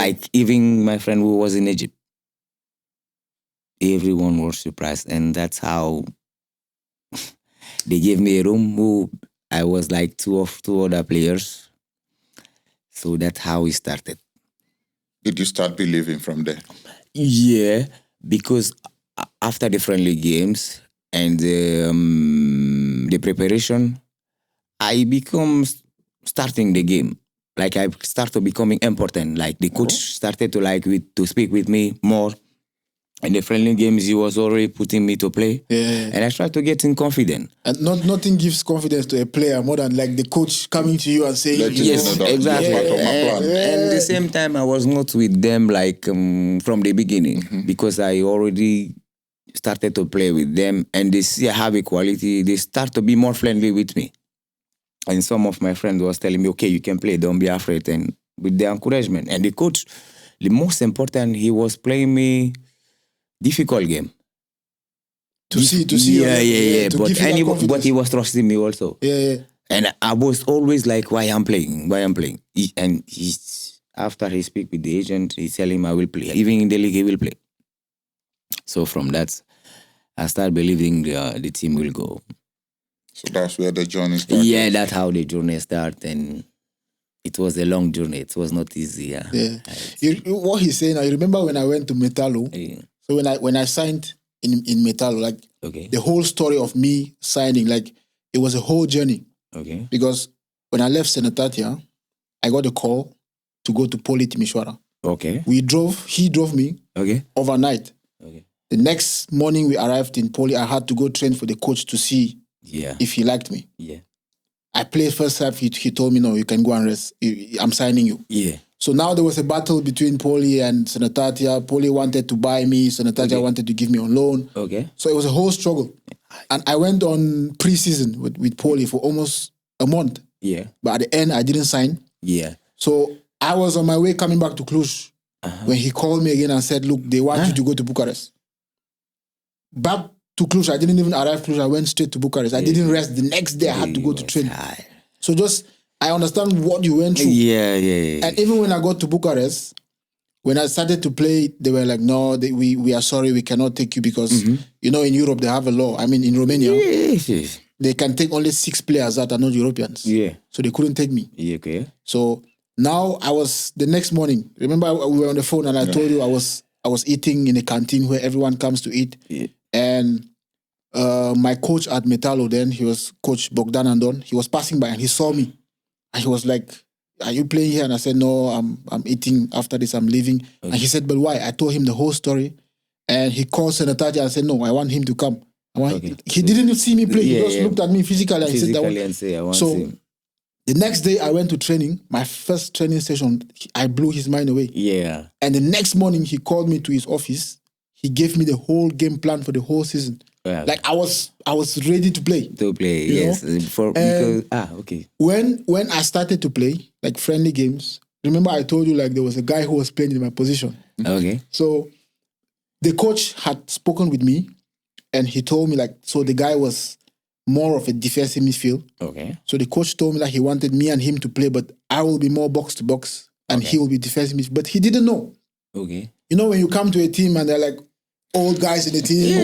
Like even my friend who was in Egypt, everyone was surprised, and that's how they gave me a room. Who I was like two other players, so that's how we started. Did you start believing from there? Yeah, because after the friendly games and the preparation, I become starting the game. Like I started becoming important. Like the coach started to speak with me more. In the friendly games, he was already putting me to play. Yeah. And I tried to get in confident. And nothing gives confidence to a player more than like the coach coming to you and saying, yes, exactly. And at the same time, I was not with them like from the beginning because I already started to play with them and they see I have a quality. They start to be more friendly with me. And some of my friends was telling me, okay, you can play, don't be afraid. And with the encouragement. And the coach, the most important, he was playing me difficult game. To see. Yeah. But he was trusting me also. Yeah. And I was always like, why I'm playing. After he speak with the agent, he tell him I will play. Even in the league, he will play. So from that, I start believing the team will go. So that's where the journey started. Yeah, that's how the journey started. And it was a long journey. It was not easy. Yeah. What he's saying, I remember when I went to Metallo. Yeah. So when I signed in Metallo, like the whole story of me signing, like it was a whole journey. Okay. Because when I left Senetatia, I got a call to go to Poli Timisoara. Okay. He drove me overnight. Okay. The next morning we arrived in Poli, I had to go train for the coach to see if he liked me. Yeah. I played first half, he told me, no, you can go and rest. I'm signing you. Yeah. So now there was a battle between Poli and Senetatia. Poli wanted to buy me, Senetatia wanted to give me on loan. Okay. So it was a whole struggle. And I went on pre-season with Poli for almost a month. Yeah. But at the end, I didn't sign. Yeah. So I was on my way coming back to Cluj when he called me again and said, look, they want you to go to Bucharest. Back to Cluj, I didn't even arrive Cluj. I went straight to Bucharest. I didn't rest. The next day, I had to go to train. So I understand what you went through. Yeah. And even when I got to Bucharest, when I started to play, they were like, no, we are sorry, we cannot take you because, in Europe, they have a law. I mean, in Romania, they can take only 6 players that are not Europeans. Yeah. So they couldn't take me. Yeah, okay. So now the next morning, remember we were on the phone and I told you I was eating in a canteen where everyone comes to eat. Yeah. And my coach at Metallo then, he was Coach Bogdan Andon. He was passing by and he saw me. And he was like, are you playing here? And I said, no, I'm eating. After this, I'm leaving. Okay. And he said, but why? I told him the whole story. And he called Senetatia and said, no, I want him to come. He didn't see me play. He just looked at me physically and said, I want him. The next day, I went to training. My first training session, I blew his mind away. Yeah. And the next morning, he called me to his office. He gave me the whole game plan for the whole season. Yeah. Like I was ready to play. Yes. Okay. When I started to play, like friendly games, remember I told you like there was a guy who was playing in my position. Okay. So the coach had spoken with me and he told me like, so the guy was more of a defensive midfield. Okay. So the coach told me that he wanted me and him to play, but I will be more box to box and he will be defensive midfield. But he didn't know. Okay. When you come to a team and they're like, old guys in the team,